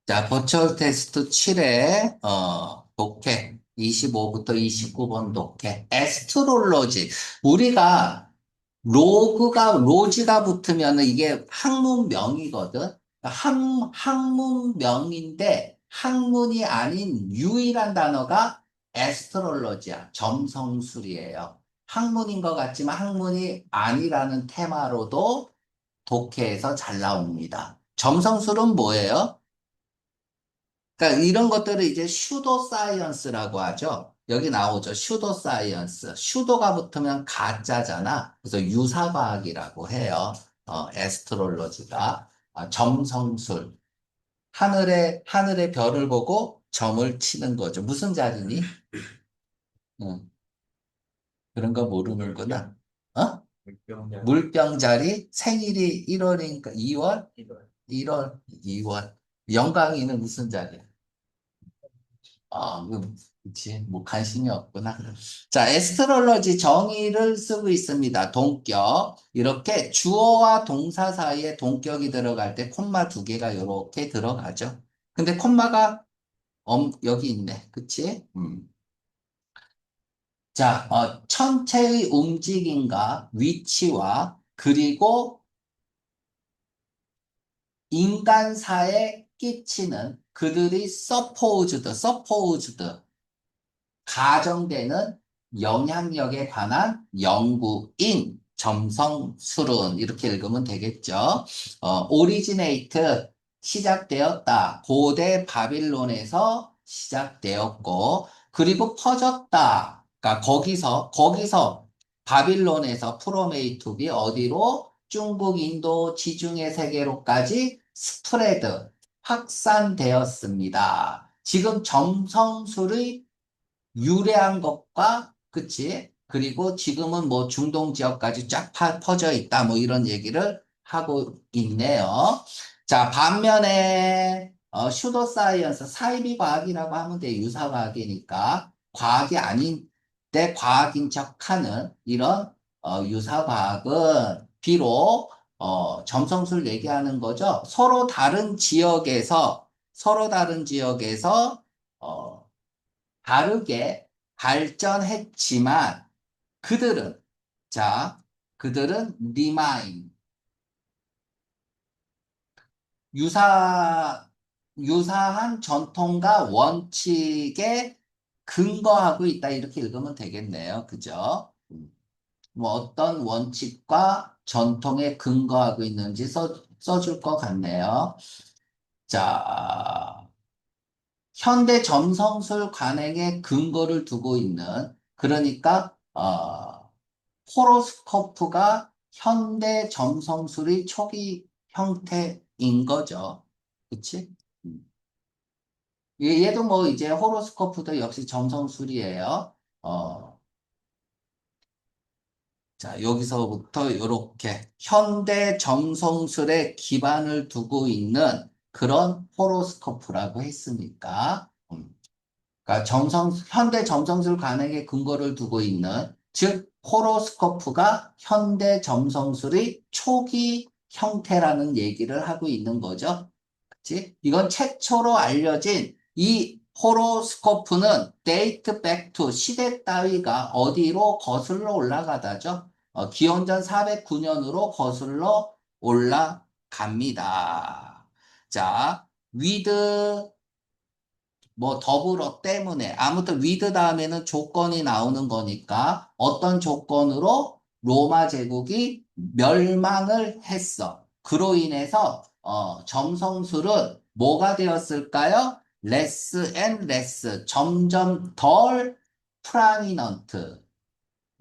자, 버추얼 테스트 7회, 독해. 25부터 29번 독해. 에스트롤로지. 우리가 로지가 붙으면 이게 학문명이거든. 그러니까 학문명인데 학문이 아닌 유일한 단어가 에스트롤로지야. 점성술이에요. 학문인 것 같지만 학문이 아니라는 테마로도 독해에서 잘 나옵니다. 점성술은 뭐예요? 그러니까 이런 것들을 이제 슈도 사이언스라고 하죠. 여기 나오죠. 슈도 사이언스. 슈도가 붙으면 가짜잖아. 그래서 유사과학이라고 해요. 에스트롤로지가. 점성술. 하늘의 별을 보고 점을 치는 거죠. 무슨 자리니? 응, 그런 거 모르는구나. 어? 물병 자리? 생일이 1월이니까 2월? 1월, 2월. 영광이는 무슨 자리야? 그치. 뭐 관심이 없구나. 자, 에스트롤러지 정의를 쓰고 있습니다. 동격. 이렇게 주어와 동사 사이에 동격이 들어갈 때 콤마 두 개가 이렇게 들어가죠. 근데 콤마가 여기 있네. 그치? 자, 천체의 움직임과 위치와 그리고 인간사에 끼치는 그들이 서포즈드 가정되는 영향력에 관한 연구인 점성술은 이렇게 읽으면 되겠죠. 오리지네이트 시작되었다. 고대 바빌론에서 시작되었고 그리고 퍼졌다. 그러니까 거기서 바빌론에서 프로메이투비 어디로 중국, 인도, 지중해 세계로까지 스프레드 확산되었습니다. 지금 점성술의 유래한 것과, 그치? 그리고 지금은 뭐 중동 지역까지 쫙 퍼져 있다. 뭐 이런 얘기를 하고 있네요. 자, 반면에, 슈도 사이언스, 사이비 과학이라고 하면 돼. 유사과학이니까. 과학이 아닌데 과학인 척 하는 이런, 유사과학은 비록, 점성술 얘기하는 거죠. 서로 다른 지역에서, 어, 다르게 발전했지만 그들은 자 그들은 remain 유사 유사한 전통과 원칙에 근거하고 있다 이렇게 읽으면 되겠네요. 그죠? 뭐 어떤 원칙과 전통에 근거하고 있는지 써줄 것 같네요. 자, 현대 점성술 관행에 근거를 두고 있는 그러니까 호로스코프가 현대 점성술의 초기 형태인 거죠. 그치? 음. 얘도 뭐 이제 호로스코프도 역시 점성술이에요. 자, 여기서부터 이렇게 현대 점성술에 기반을 두고 있는 그런 호로스코프라고 했으니까. 그러니까 현대 점성술 관행에 근거를 두고 있는, 즉, 호로스코프가 현대 점성술의 초기 형태라는 얘기를 하고 있는 거죠. 그치? 이건 최초로 알려진 이 호로스코프는 데이트 백투 시대 따위가 어디로 거슬러 올라가다죠. 기원전 409년으로 거슬러 올라갑니다. 자, 위드 뭐 더불어 때문에 아무튼 위드 다음에는 조건이 나오는 거니까 어떤 조건으로 로마 제국이 멸망을 했어. 그로 인해서 점성술은 뭐가 되었을까요? 레스 앤 레스 점점 덜 프라미넌트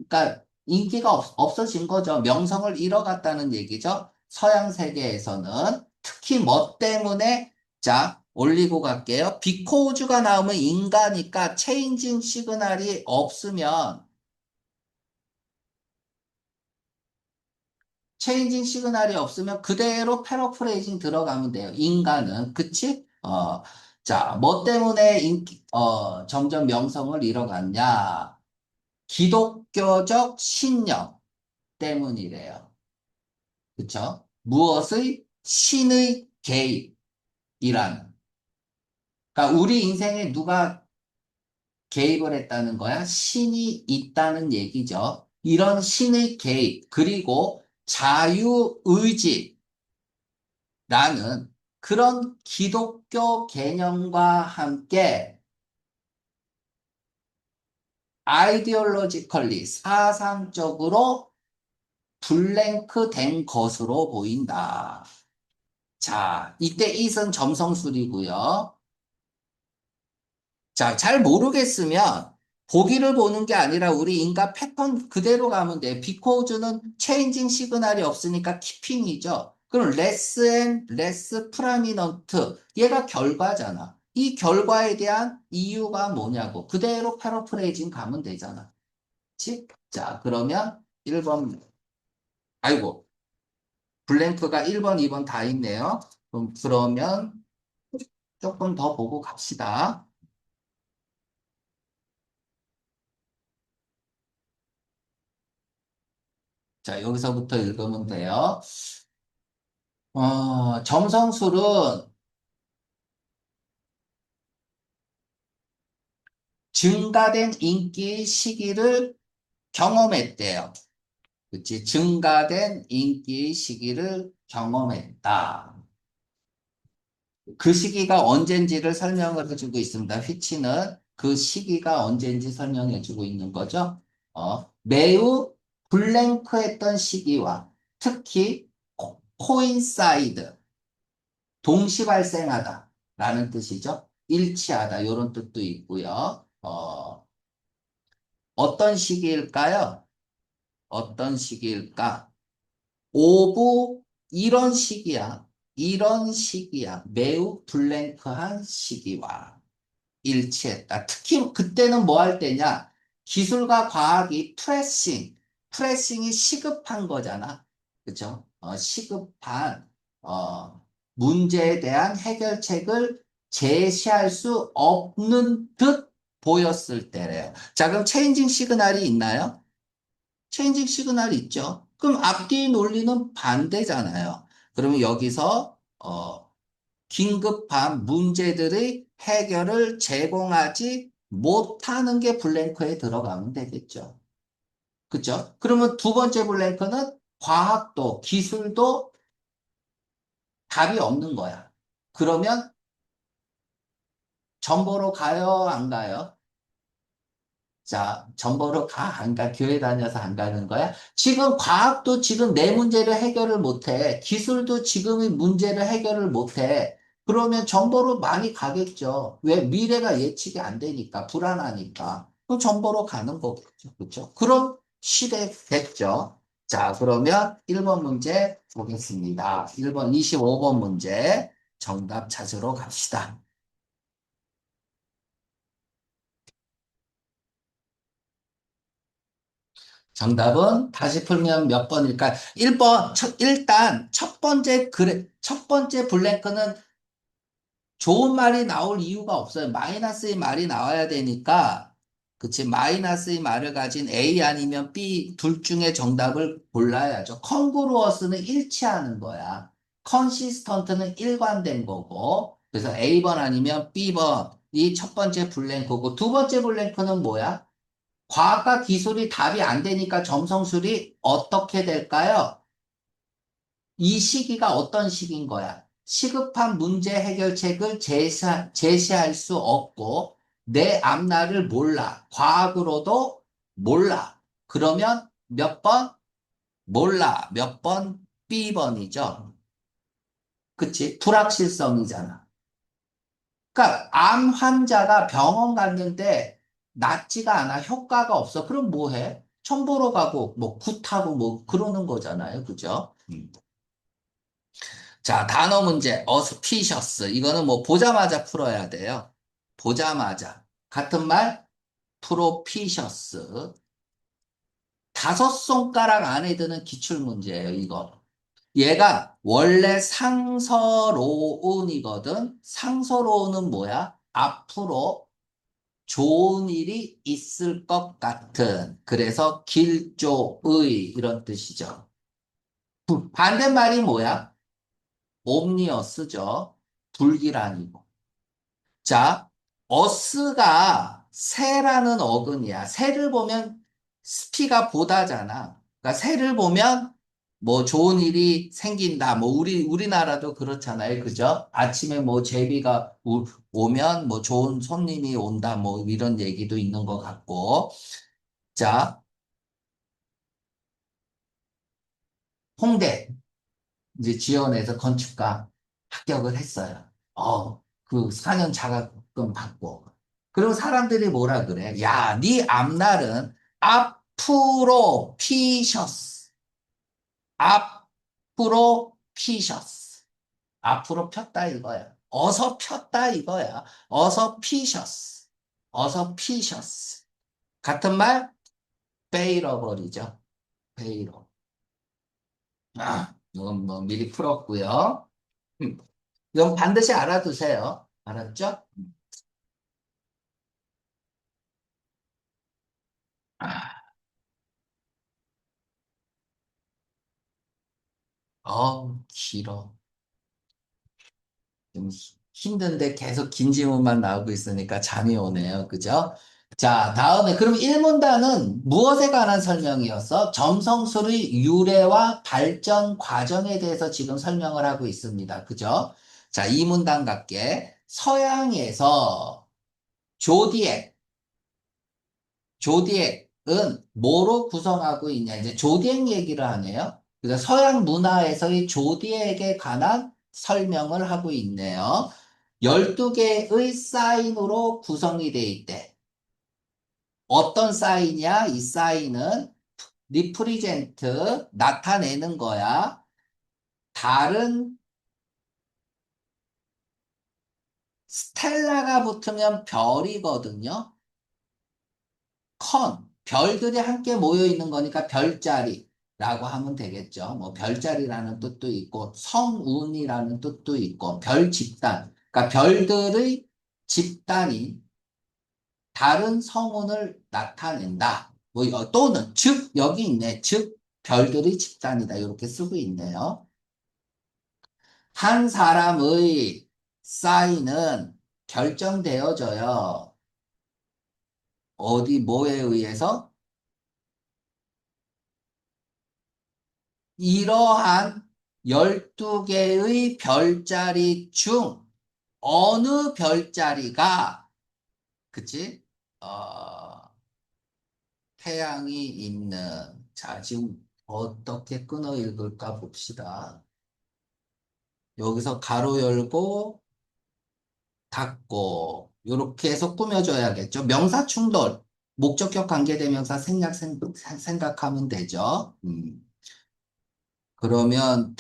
그러니까 인기가 없어진 거죠. 명성을 잃어갔다는 얘기죠. 서양 세계에서는 특히 뭐 때문에 자 올리고 갈게요. 비코우즈가 나오면 인가니까 체인징 시그널이 없으면 그대로 패러프레이징 들어가면 돼요. 인간은 그치? 자, 뭐 때문에 점점 명성을 잃어갔냐? 기독교적 신념 때문이래요. 그쵸? 무엇의 신의 개입이란. 그러니까 우리 인생에 누가 개입을 했다는 거야? 신이 있다는 얘기죠. 이런 신의 개입, 그리고 자유의지라는 그런 기독교 개념과 함께 아이디올로지컬리, 사상적으로 블랭크 된 것으로 보인다. 자, 이때 it은 점성술이고요. 자, 잘 모르겠으면 보기를 보는 게 아니라 우리 인가 패턴 그대로 가면 돼. 비코즈는 체인징 시그널이 없으니까 키핑이죠. 그럼 레스 앤 레스 프라미넌트 얘가 결과잖아. 이 결과에 대한 이유가 뭐냐고. 그대로 패러프레이징 가면 되잖아. 그치? 자, 그러면 1번, 아이고, 블랭크가 1번, 2번 다 있네요. 그러면 조금 더 보고 갑시다. 자, 여기서부터 읽으면 돼요. 점성술은 증가된 인기의 시기를 경험했대요. 그치? 증가된 인기의 시기를 경험했다. 그 시기가 언젠지를 설명을 해주고 있습니다. 휘치는 그 시기가 언젠지 설명해주고 있는 거죠. 매우 블랭크했던 시기와 특히 코인사이드, 동시 발생하다 라는 뜻이죠. 일치하다 이런 뜻도 있고요. 어떤 시기일까요? 어떤 시기일까? 오부 이런 시기야. 이런 시기야. 매우 블랭크한 시기와 일치했다. 특히 그때는 뭐 할 때냐? 기술과 과학이 프레싱이 시급한 거잖아. 그죠? 시급한, 문제에 대한 해결책을 제시할 수 없는 듯 보였을 때래요. 자, 그럼 체인징 시그널이 있나요? 체인징 시그널이 있죠. 그럼 앞뒤 논리는 반대잖아요. 그러면 여기서, 긴급한 문제들의 해결을 제공하지 못하는 게 블랭크에 들어가면 되겠죠. 그죠? 그러면 두 번째 블랭크는 과학도, 기술도 답이 없는 거야. 그러면 전보로 가요, 안 가요? 자, 전보로 가, 안 가? 교회 다녀서 안 가는 거야? 지금 과학도 지금 내 문제를 해결을 못 해. 기술도 지금의 문제를 해결을 못 해. 그러면 정보로 많이 가겠죠. 왜? 미래가 예측이 안 되니까, 불안하니까. 그럼 정보로 가는 거겠죠. 그렇죠? 그런 시대 됐죠. 자, 그러면 1번 문제 보겠습니다. 1번, 25번 문제 정답 찾으러 갑시다. 정답은 다시 풀면 몇 번일까? 1번, 일단 첫 번째 블랭크는 좋은 말이 나올 이유가 없어요. 마이너스의 말이 나와야 되니까, 그치? 마이너스의 말을 가진 A 아니면 B 둘 중에 정답을 골라야죠. 컨그루어스는 일치하는 거야. 컨시스턴트는 일관된 거고, 그래서 A번 아니면 B번이 첫 번째 블랭크고, 두 번째 블랭크는 뭐야? 과학과 기술이 답이 안 되니까 점성술이 어떻게 될까요? 이 시기가 어떤 시기인 거야? 시급한 문제 해결책을 제시할 수 없고 내 앞날을 몰라. 과학으로도 몰라. 그러면 몇 번? 몰라. 몇 번? B번이죠. 그치? 불확실성이잖아. 그러니까 암 환자가 병원 갔는데 낫지가 않아. 효과가 없어. 그럼 뭐 해? 첨보로 가고 뭐 굿하고 뭐 그러는 거잖아요. 그죠? 자, 단어 문제. auspicious. 이거는 뭐 보자마자 풀어야 돼요. 보자마자. 같은 말? propitious. 다섯 손가락 안에 드는 기출 문제예요, 이거. 얘가 원래 상서로운이거든. 상서로운은 뭐야? 앞으로 좋은 일이 있을 것 같은. 그래서 길조의 이런 뜻이죠. 반대말이 뭐야? 옴니어스죠. 불길한이고. 자, 어스가 새라는 어근이야. 새를 보면 스피가 보다잖아. 그러니까 새를 보면 뭐 좋은 일이 생긴다. 뭐 우리나라도 그렇잖아요. 그죠? 아침에 뭐 제비가 오면 뭐 좋은 손님이 온다. 뭐 이런 얘기도 있는 것 같고. 자, 홍대 이제 지원해서 건축가 합격을 했어요. 그 4년 자격증 받고. 그리고 사람들이 뭐라 그래? 야, 네 앞날은 앞으로 피셔스. 앞으로 피셔스. 앞으로 폈다 이거야. 어서 폈다 이거야. 어서 피셔스. 어서 피셔스. 같은 말? 베일어버리죠. 베일어. 이건 뭐 미리 풀었고요. 음. 이건 반드시 알아두세요. 알았죠? 길어. 좀 힘든데 계속 긴 질문만 나오고 있으니까 잠이 오네요. 그죠? 자, 다음에 그럼 1문단은 무엇에 관한 설명이었어? 점성술의 유래와 발전 과정에 대해서 지금 설명을 하고 있습니다. 그죠? 자, 2문단 갈게. 서양에서 조디액, 조디액은 뭐로 구성하고 있냐? 이제 조디액 얘기를 하네요. 그래서 서양 문화에서의 조디액에 관한 설명을 하고 있네요. 12개의 사인으로 구성이 돼 있대. 어떤 사인이야? 이 사인은 리프리젠트, 나타내는 거야. 달은 스텔라가 붙으면 별이거든요. 별들이 함께 모여 있는 거니까 별자리라고 하면 되겠죠. 뭐 별자리라는 뜻도 있고 성운이라는 뜻도 있고 별 집단. 그러니까 별들의 집단이 다른 성운을 나타낸다. 뭐 또는 즉 여기 있네. 즉 별들의 집단이다. 이렇게 쓰고 있네요. 한 사람의 사인은 결정되어져요. 어디 뭐에 의해서? 이러한 12개의 별자리 중 어느 별자리가, 그치? 어, 태양이 있는, 자, 지금 어떻게 끊어 읽을까 봅시다. 여기서 가로 열고, 닫고, 이렇게 해서 꾸며줘야겠죠. 명사 충돌, 목적격 관계대명사 생각하면 되죠. 그러면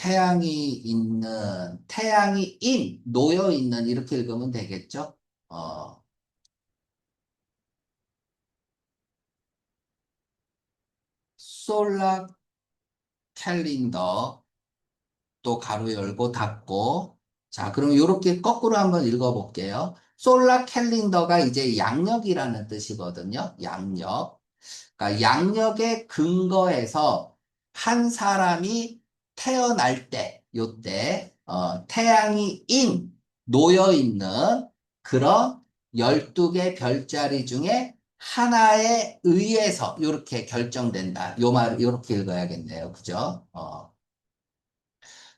태양이 놓여 있는, 이렇게 읽으면 되겠죠? 어, 솔라 캘린더, 또 가로 열고 닫고. 자, 그럼 이렇게 거꾸로 한번 읽어볼게요. 솔라 캘린더가 이제 양력이라는 뜻이거든요. 양력. 그러니까 양력의 근거에서 한 사람이 태어날 때, 요때, 태양이 놓여 있는 그런 12개 별자리 중에 하나에 의해서 이렇게 결정된다. 요 말, 이렇게 읽어야겠네요. 그죠?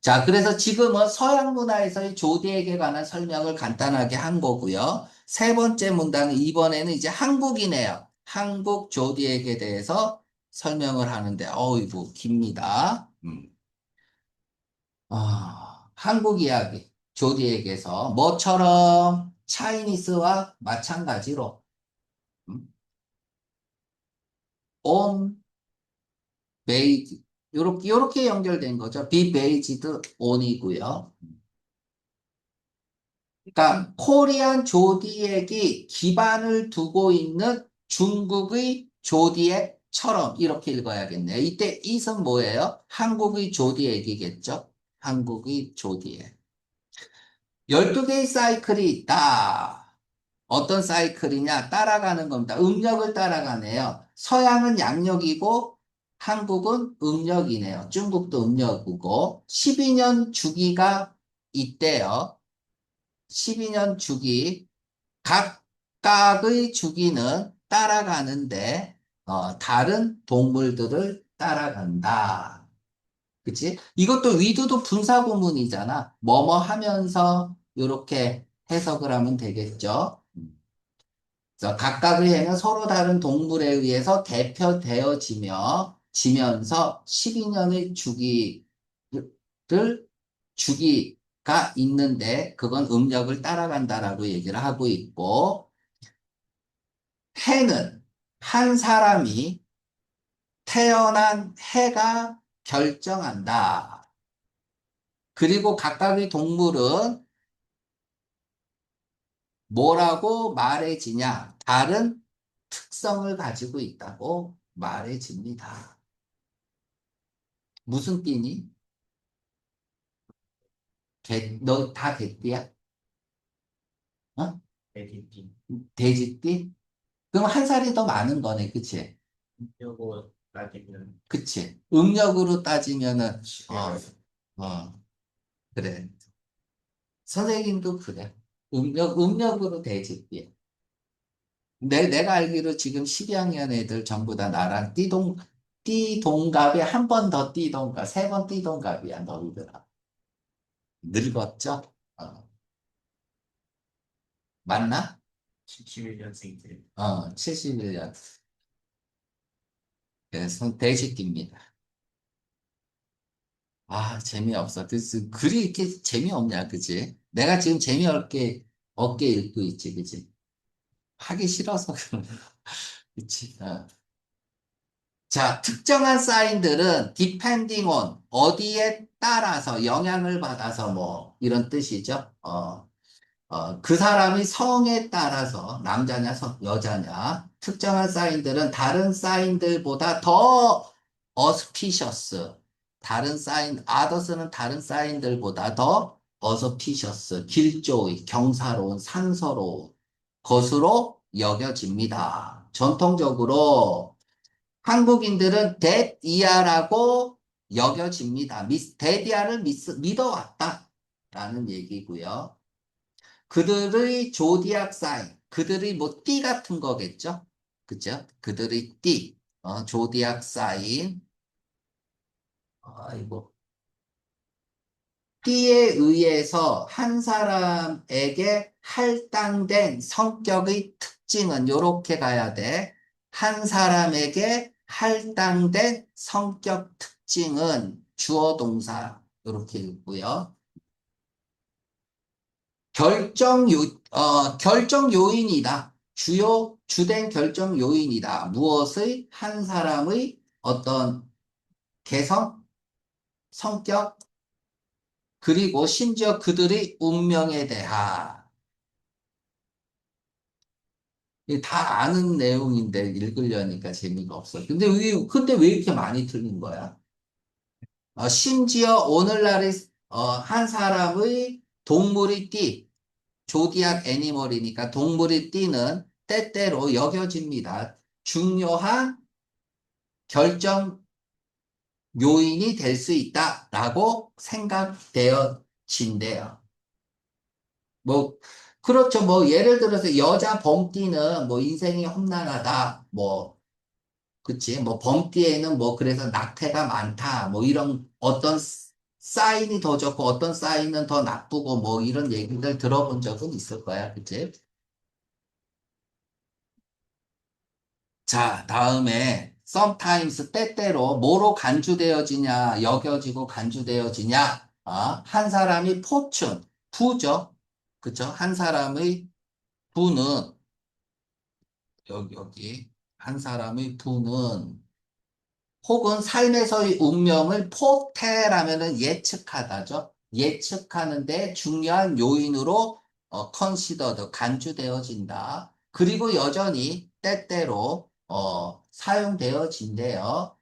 자, 그래서 지금은 서양 문화에서의 조디에게 관한 설명을 간단하게 한 거고요. 세 번째 문단은 이번에는 이제 한국이네요. 한국 조디에게 대해서 설명을 하는데, 어이구, 깁니다. 한국 이야기, 조디에게서 뭐처럼 차이니스와 마찬가지로, 음, on, based, 요렇게 연결된 거죠. be based on이고요. 그러니까 코리안 조디액이 기반을 두고 있는 중국의 조디액처럼 이렇게 읽어야겠네요. 이때 it은 뭐예요? 한국의 조디액이겠죠? 한국의 조디액. 12개의 사이클이 있다. 어떤 사이클이냐? 따라가는 겁니다. 음력을 따라가네요. 서양은 양력이고 한국은 음력이네요. 중국도 음력이고 12년 주기가 있대요. 12년 주기. 각각의 주기는 따라가는데, 다른 동물들을 따라간다. 그치? 이것도 위드도 분사구문이잖아. 뭐뭐 하면서 이렇게 해석을 하면 되겠죠. 그래서 각각의 해는 서로 다른 동물에 의해서 지면서 12년의 주기가 있는데, 그건 음력을 따라간다라고 얘기를 하고 있고, 해는 한 사람이 태어난 해가 결정한다. 그리고 각각의 동물은 뭐라고 말해지냐? 다른 특성을 가지고 있다고 말해집니다. 무슨 띠니? 너 다 개띠야? 어? 애기띠. 돼지띠? 그럼 한 살이 더 많은 거네, 그치? 요거 따지면 그치? 음력으로 따지면은, 어, 10개월. 어, 그래. 선생님도 그래. 음력으로 돼지띠야. 내가 알기로 지금 12학년 애들 전부 다 나랑 띠동갑이 한 번 더 띠동갑, 세 번 띠동갑이야, 너희들아. 늙었죠? 어, 맞나? 11년생들. 71년. 그래서 돼지띠입니다. 아, 재미없어. 그래서 글이 이렇게 재미없냐, 그지? 내가 지금 없게 읽고 있지, 그지? 하기 싫어서 그런 거. 그치? 자, 특정한 사인들은 depending on 어디에 따라서 영향을 받아서 뭐 이런 뜻이죠. 그 사람의 성에 따라서 남자냐 여자냐 특정한 사인들은 다른 사인들보다 더 auspicious others는 다른 사인들보다 더 auspicious 길조의 경사로운 상서로운 것으로 여겨집니다. 전통적으로 한국인들은 데디아라고 여겨집니다. 데디아를 믿어왔다라는 얘기고요. 그들의 조디악 사인, 그들의 뭐 띠 같은 거겠죠? 그죠? 그들의 띠, 조디악 사인, 이거 띠에 의해서 한 사람에게 할당된 성격의 특징은 요렇게 가야 돼. 한 사람에게 할당된 성격 특징은 주어 동사 요렇게 읽고요. 결정 요인이다. 주된 결정 요인이다. 무엇의 한 사람의 어떤 개성, 성격, 그리고 심지어 그들의 운명에 대한 이게 다 아는 내용인데 읽으려니까 재미가 없어. 근데 왜 이렇게 많이 틀린 거야? 심지어 오늘날의 한 사람의 동물의 띠, 조디악 애니멀이니까 동물의 띠는 때때로 여겨집니다. 중요한 결정 요인이 될 수 있다라고 생각되어진대요. 뭐, 그렇죠. 뭐, 예를 들어서 여자 범띠는 뭐 인생이 험난하다. 뭐, 그치? 뭐, 범띠에는 뭐, 그래서 낙태가 많다. 뭐, 이런 어떤 사인이 더 좋고 어떤 사인은 더 나쁘고 뭐, 이런 얘기들 들어본 적은 있을 거야. 그치? 자, 다음에 sometimes 때때로 뭐로 간주되어지냐, 여겨지고 간주되어지냐. 한 사람이 fortune, 부죠. 그쵸? 한 사람의 부는 여기 한 사람의 부는 혹은 삶에서의 운명을 포테라면은 예측하다죠. 예측하는데 중요한 요인으로 considered, 간주되어진다. 그리고 여전히 때때로 사용되어진대요.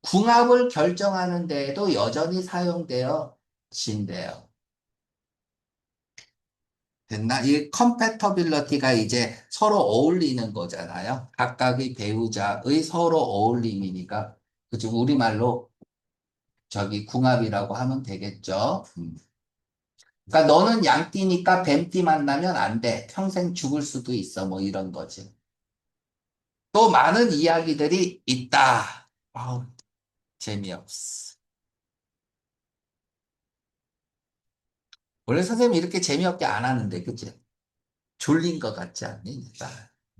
궁합을 결정하는 데에도 여전히 사용되어진대요. 됐나? 이 컴패터빌러티가 이제 서로 어울리는 거잖아요. 각각의 배우자의 서로 어울림이니까. 그죠? 우리말로 저기 궁합이라고 하면 되겠죠. 그러니까 너는 양띠니까 뱀띠 만나면 안 돼. 평생 죽을 수도 있어. 뭐 이런 거지. 또 많은 이야기들이 있다. 아우, 재미없어. 원래 선생님이 이렇게 재미없게 안 하는데, 그치? 졸린 것 같지 않니?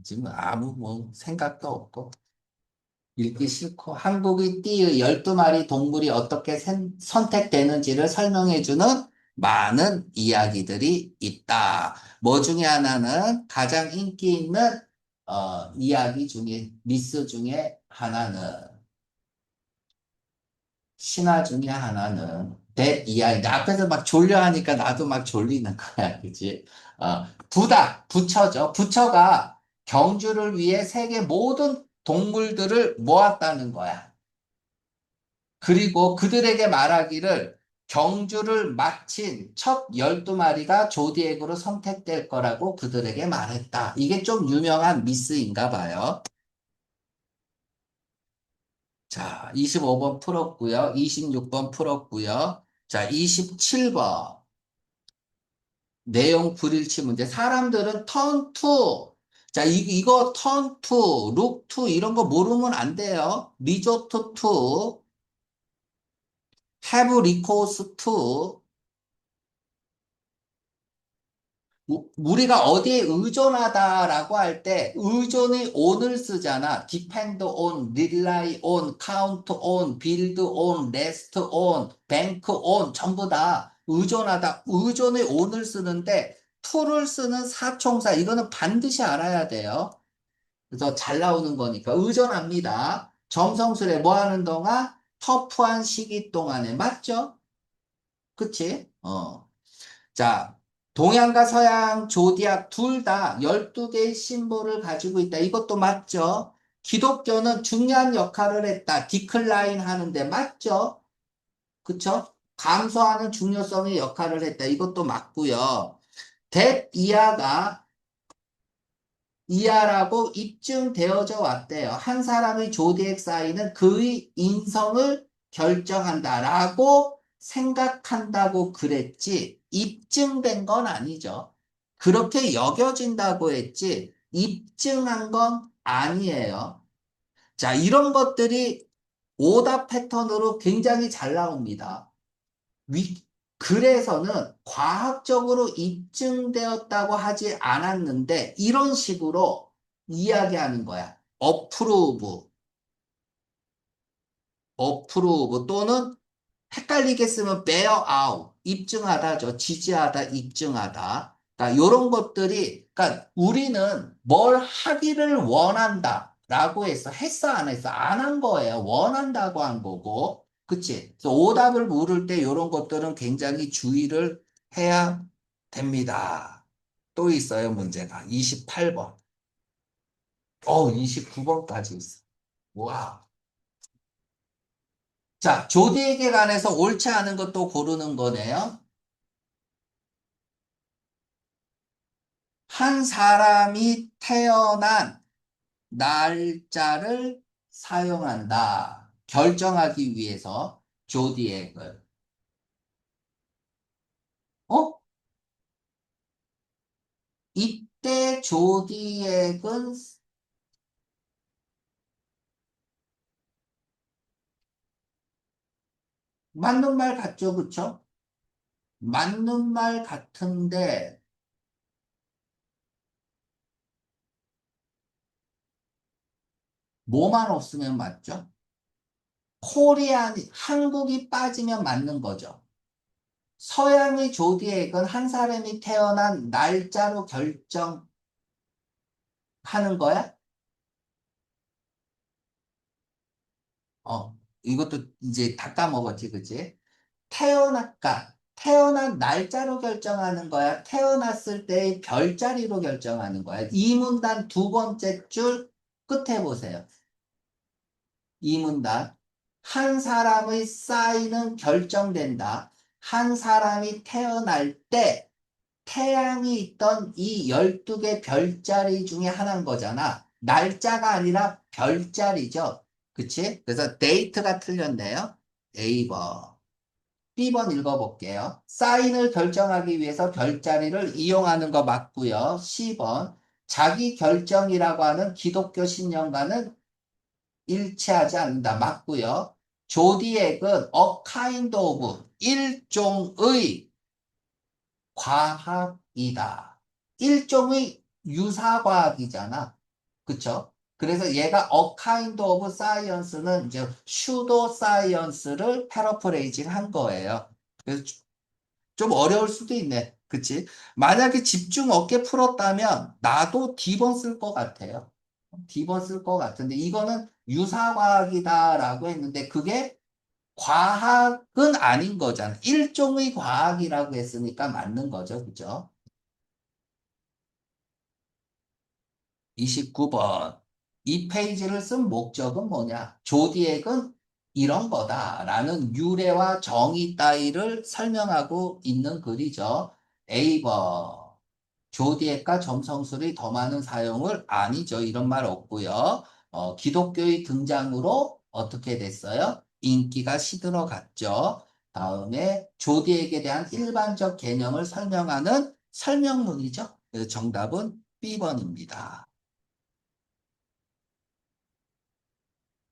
지금 아무 뭐 생각도 없고. 읽기 싫고 한국의 띠의 12마리 동물이 어떻게 선택되는지를 설명해주는 많은 이야기들이 있다. 뭐 중에 하나는 가장 인기 있는 이야기 중에 미스 중에 하나는 신화 중에 하나는 대 이야기. 나 앞에서 막 졸려 하니까 나도 막 졸리는 거야, 그지? 부처죠. 부처가 경주를 위해 세계 모든 동물들을 모았다는 거야. 그리고 그들에게 말하기를 경주를 마친 첫 12마리가 조디액으로 선택될 거라고 그들에게 말했다. 이게 좀 유명한 미스인가 봐요. 자, 25번 풀었고요. 26번 풀었고요. 자, 27번. 내용 불일치 문제. 사람들은 턴 투. 자, 이거 턴 투, 룩 투 이런 거 모르면 안 돼요. 리조트 투, have recourse to. 우리가 어디에 의존하다라고 할 때 의존이 on을 쓰잖아. depend on, rely on, count on, build on, rest on, bank on 전부 다 의존하다. 의존이 on을 쓰는데 to를 쓰는 사총사 이거는 반드시 알아야 돼요. 그래서 잘 나오는 거니까 의존합니다. 점성술에 뭐 하는 동안? 터프한 시기 동안에 맞죠? 그치? 자, 동양과 서양 조디악 둘 다 12개의 심볼을 가지고 있다. 이것도 맞죠? 기독교는 중요한 역할을 했다. 디클라인 하는데 맞죠? 그쵸? 감소하는 중요성의 역할을 했다. 이것도 맞고요. 이하가 이하라고 입증되어져 왔대요. 한 사람의 조디액 사인은 그의 인성을 결정한다라고 생각한다고 그랬지, 입증된 건 아니죠. 그렇게 여겨진다고 했지, 입증한 건 아니에요. 자, 이런 것들이 오답 패턴으로 굉장히 잘 나옵니다. 그래서는 과학적으로 입증되었다고 하지 않았는데 이런 식으로 이야기하는 거야. 어프로브 또는 헷갈리게 쓰면 bear out, 입증하다죠. 지지하다, 입증하다. 그러니까 이런 것들이, 그러니까 우리는 뭘 하기를 원한다 라고 했어 안 했어? 안 한 거예요. 원한다고 한 거고. 그치? 그래서 오답을 물을 때 이런 것들은 굉장히 주의를 해야 됩니다. 또 있어요, 문제가. 28번. 29번까지 있어. 와. 자, 조디에게 관해서 옳지 않은 것도 고르는 거네요. 한 사람이 태어난 날짜를 사용한다. 결정하기 위해서 조디액을. 어? 이때 조디액은 맞는 말 같죠, 그쵸? 맞는 말 같은데 뭐만 없으면 맞죠? 한국이 빠지면 맞는 거죠. 서양의 조디액은 한 사람이 태어난 날짜로 결정하는 거야? 이것도 이제 다 까먹었지, 그치? 태어난 날짜로 결정하는 거야? 태어났을 때의 별자리로 결정하는 거야? 이 문단 두 번째 줄 끝에 보세요. 이 문단. 한 사람의 싸이는 결정된다. 한 사람이 태어날 때 태양이 있던 이 12개 별자리 중에 하나인 거잖아. 날짜가 아니라 별자리죠. 그치? 그래서 데이트가 틀렸네요. A번. B번 읽어볼게요. 사인을 결정하기 위해서 별자리를 이용하는 거 맞고요. C번 자기 결정이라고 하는 기독교 신념과는 일치하지 않는다. 맞고요. 조디액은 a kind of 일종의 과학이다. 일종의 유사과학이잖아. 그쵸? 그래서 얘가 a kind of science는 이제 pseudo science를 패러프레이징 한 거예요. 그래서 좀 어려울 수도 있네. 그치? 만약에 집중 어깨 풀었다면 나도 D번 쓸 것 같아요. D번 쓸 것 같은데 이거는 유사과학이다라고 했는데 그게 과학은 아닌 거잖아. 일종의 과학이라고 했으니까 맞는 거죠. 그죠? 29번. 이 페이지를 쓴 목적은 뭐냐? 조디액은 이런 거다라는 유래와 정의 따위를 설명하고 있는 글이죠. A번. 조디액과 점성술이 더 많은 사용을 아니죠. 이런 말 없고요. 기독교의 등장으로 어떻게 됐어요? 인기가 시들어갔죠. 다음에 조디액에 대한 일반적 개념을 설명하는 설명문이죠. 그래서 정답은 B번입니다.